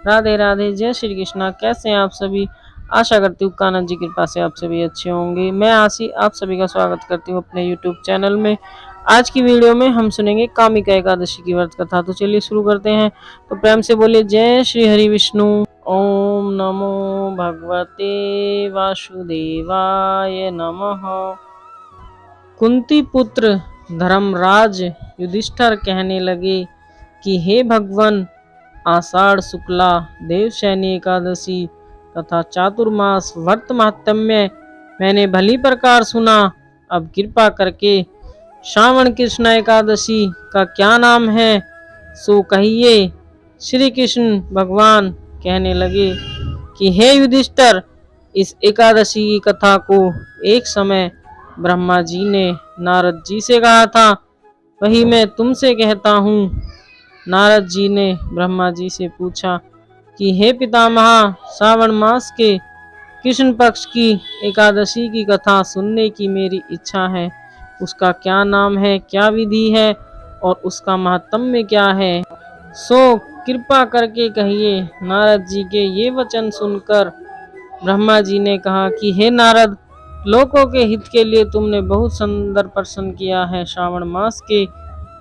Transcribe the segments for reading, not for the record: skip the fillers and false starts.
राधे राधे, जय श्री कृष्णा। कैसे हैं आप सभी? आशा करती हूँ कान्हा जी की कृपा से आप सभी अच्छे होंगे। मैं आशी आप सभी का स्वागत करती हूँ अपने YouTube चैनल में। आज की वीडियो में हम सुनेंगे कामिका एकादशी की व्रत कथा। तो चलिए शुरू करते हैं। तो प्रेम से बोलिए जय श्री हरि विष्णु। ओम नमो भगवते वासुदेवाय नमः। कुंती पुत्र धर्मराज युधिष्ठिर कहने लगे कि हे भगवान, आषाढ़ शुक्ला देवशयनी एकादशी तथा चातुर्मास व्रत महात्म्य मैंने भली प्रकार सुना। अब कृपा करके श्रावण कृष्ण एकादशी का क्या नाम है सो कहिए। श्री कृष्ण भगवान कहने लगे कि हे युधिष्ठिर, इस एकादशी की कथा को एक समय ब्रह्मा जी ने नारद जी से कहा था, वही मैं तुमसे कहता हूँ। नारद जी ने ब्रह्मा जी से पूछा कि हे पितामह, श्रावण मास के कृष्ण पक्ष की एकादशी की कथा सुनने की मेरी इच्छा है। उसका क्या नाम है, क्या विधि है और उसका महात्म्य क्या है, सो कृपा करके कहिए। नारद जी के ये वचन सुनकर ब्रह्मा जी ने कहा कि हे नारद, लोकों के हित के लिए तुमने बहुत सुंदर प्रश्न किया है। श्रावण मास के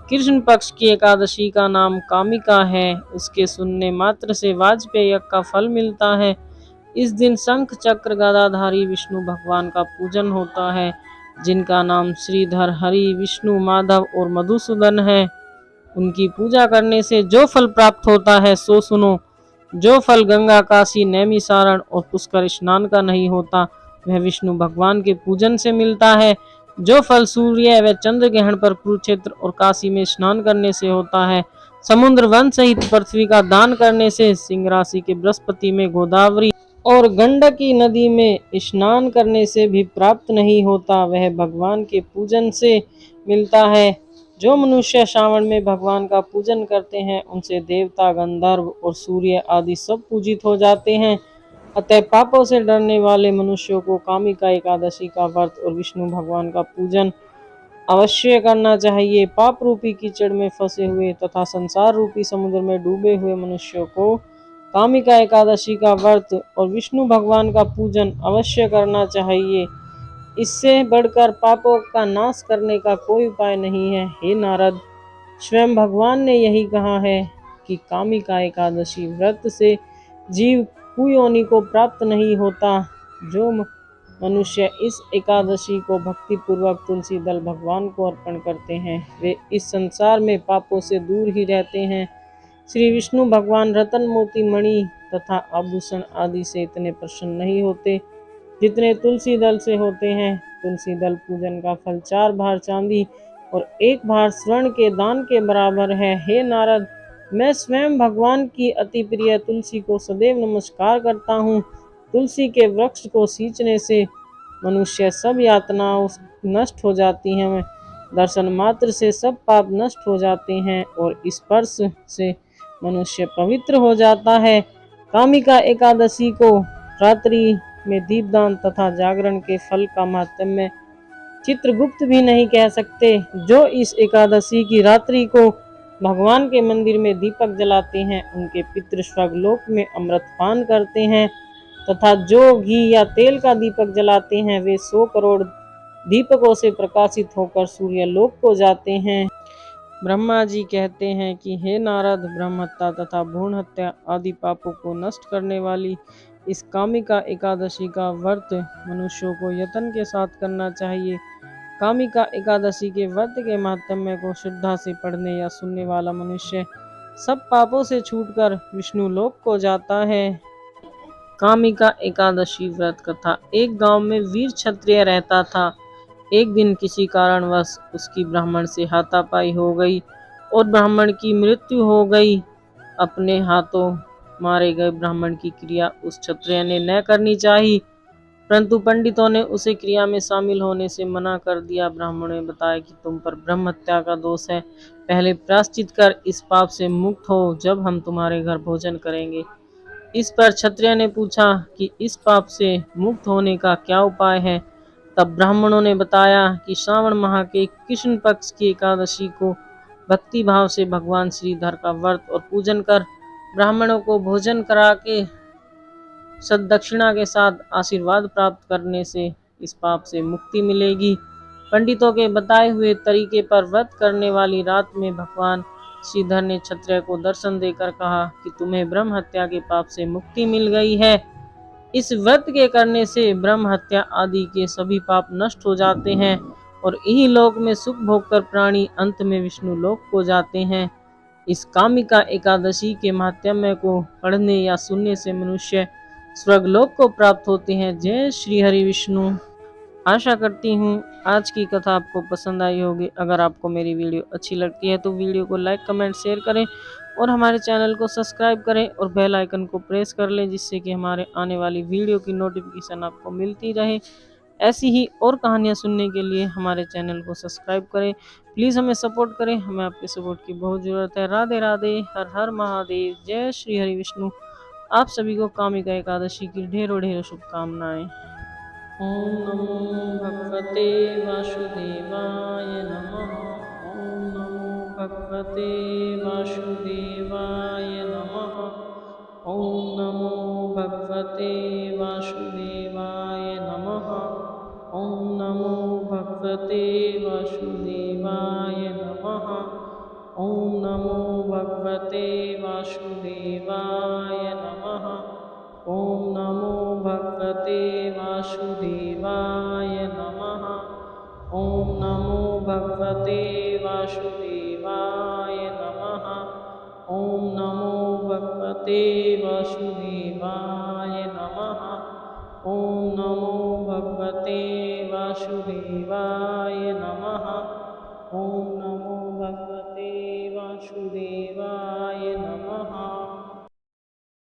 कृष्ण पक्ष की एकादशी का नाम कामिका है। उसके सुनने मात्र से वाजपेय यज्ञ का फल मिलता है। इस दिन शंख चक्र गदाधारी विष्णु भगवान का पूजन होता है, जिनका नाम श्रीधर, हरि, विष्णु, माधव और मधुसूदन है। उनकी पूजा करने से जो फल प्राप्त होता है सो सुनो। जो फल गंगा, काशी, नैमिसारण और पुष्कर स्नान का नहीं होता, वह विष्णु भगवान के पूजन से मिलता है। जो फल सूर्य व चंद्र ग्रहण पर कुरुक्षेत्र और काशी में स्नान करने से होता है, समुद्र वन सहित पृथ्वी का दान करने से, सिंह राशि के बृहस्पति में गोदावरी और गंडकी नदी में स्नान करने से भी प्राप्त नहीं होता, वह भगवान के पूजन से मिलता है। जो मनुष्य श्रावण में भगवान का पूजन करते हैं, उनसे देवता, गंधर्व और सूर्य आदि सब पूजित हो जाते हैं। अतः पापों से डरने वाले मनुष्यों को कामिका एकादशी का व्रत और विष्णु भगवान का पूजन अवश्य करना चाहिए। पाप रूपी कीचड़ में फंसे हुए तथा संसार रूपी समुद्र में डूबे हुए मनुष्यों को कामिका एकादशी का व्रत और विष्णु भगवान का पूजन अवश्य करना चाहिए। इससे बढ़कर पापों का नाश करने का कोई उपाय नहीं है। हे नारद, स्वयं भगवान ने यही कहा है कि कामिका एकादशी व्रत से जीव कुयोनि को प्राप्त नहीं होता। जो मनुष्य इस एकादशी को भक्ति पूर्वक तुलसी दल भगवान को अर्पण करते हैं, वे इस संसार में पापों से दूर ही रहते हैं। श्री विष्णु भगवान रतन, मोती, मणि तथा आभूषण आदि से इतने प्रसन्न नहीं होते जितने तुलसी दल से होते हैं। तुलसी दल पूजन का फल 4 भार चांदी और 1 भार स्वर्ण के दान के बराबर है। हे नारद, मैं स्वयं भगवान की अति प्रिय तुलसी को सदैव नमस्कार करता हूँ। तुलसी के वृक्ष को सींचने से मनुष्य सब यातनाओं नष्ट हो जाती हैं, दर्शन मात्र से सब पाप नष्ट हो जाते हैं और स्पर्श से मनुष्य पवित्र हो जाता है। कामिका एकादशी को रात्रि में दीपदान तथा जागरण के फल का महात्म्य चित्रगुप्त भी नहीं कह सकते। जो इस एकादशी की रात्रि को भगवान के मंदिर में दीपक जलाते हैं, उनके पितृ स्वर्गलोक में अमृत पान करते हैं तथा जो घी या तेल का दीपक जलाते हैं, वे 100 करोड़ दीपकों से प्रकाशित होकर सूर्यलोक को जाते हैं। ब्रह्मा जी कहते हैं कि हे नारद, ब्रह्म हत्या तथा भ्रूण हत्या आदि पापों को नष्ट करने वाली इस कामिका एकादशी का व्रत मनुष्यों को यत्न के साथ करना चाहिए। कामिका एकादशी के व्रत के महात्म्य को श्रद्धा से पढ़ने या सुनने वाला मनुष्य सब पापों से छूटकर विष्णु लोक को जाता है। कामिका एकादशी व्रत कथा। एक गांव में वीर क्षत्रिय रहता था। एक दिन किसी कारणवश उसकी ब्राह्मण से हाथापाई हो गई और ब्राह्मण की मृत्यु हो गई। अपने हाथों मारे गए ब्राह्मण की क्रिया उस क्षत्रिय ने न करनी चाहिए, परंतु पंडितों ने उसे क्रिया में शामिल होने से मना कर दिया। ब्राह्मणों ने बताया कि तुम पर ब्रह्म हत्या का दोष है, पहले प्रायश्चित कर इस पाप से मुक्त हो, जब हम तुम्हारे घर भोजन करेंगे। इस पर क्षत्रिय ने पूछा कि इस पाप से मुक्त होने का क्या उपाय है। तब ब्राह्मणों ने बताया कि श्रावण माह के कृष्ण पक्ष की एकादशी को भक्ति भाव से भगवान श्रीधर का व्रत और पूजन कर ब्राह्मणों को भोजन करा के सद्दक्षिणा के साथ आशीर्वाद प्राप्त करने से इस पाप से मुक्ति मिलेगी। पंडितों के बताए हुए तरीके पर व्रत करने वाली रात में भगवान श्रीधर ने क्षत्रिय को दर्शन देकर कहा कि तुम्हें ब्रह्म हत्या के पाप से मुक्ति मिल गई है। इस व्रत के करने से ब्रह्म हत्या आदि के सभी पाप नष्ट हो जाते हैं और इही लोक में सुख भोगकर प्राणी अंत में विष्णु लोक को जाते हैं। इस कामिका एकादशी के महात्म्य को पढ़ने या सुनने से मनुष्य स्वर्गलोक को प्राप्त होते हैं। जय श्री हरि विष्णु। आशा करती हूँ आज की कथा आपको पसंद आई होगी। अगर आपको मेरी वीडियो अच्छी लगती है तो वीडियो को लाइक कमेंट शेयर करें और हमारे चैनल को सब्सक्राइब करें और बेल आइकन को प्रेस कर लें, जिससे कि हमारे आने वाली वीडियो की नोटिफिकेशन आपको मिलती रहे। ऐसी ही और कहानियाँ सुनने के लिए हमारे चैनल को सब्सक्राइब करें। प्लीज़ हमें सपोर्ट करें, हमें आपके सपोर्ट की बहुत ज़रूरत है। राधे राधे, हर हर महादेव, जय श्री हरि विष्णु। आप सभी को कामिका एकादशी की ढेरों ढेरों शुभकामनाएं। ओम नमो भगवते वासुदेवाय नमः। ओम नमो भगवते वासुदेवाय नमः। ओम नमो भगवते वासुदेवाय नमः। ओम नमो भगवते वासुदेवाय नमः। ओम नमो भगवते वासुदेवाय नमः। ओम नमो भगवते वासुदेवाय नमः। ओम नमो भगवते वासुदेवाय नमः। ओम नमो भगवते वासुदेवाय नमः। ओम नमो भगवते वासुदेवाय नमः। ओम नमो भगवते वासुदेवाय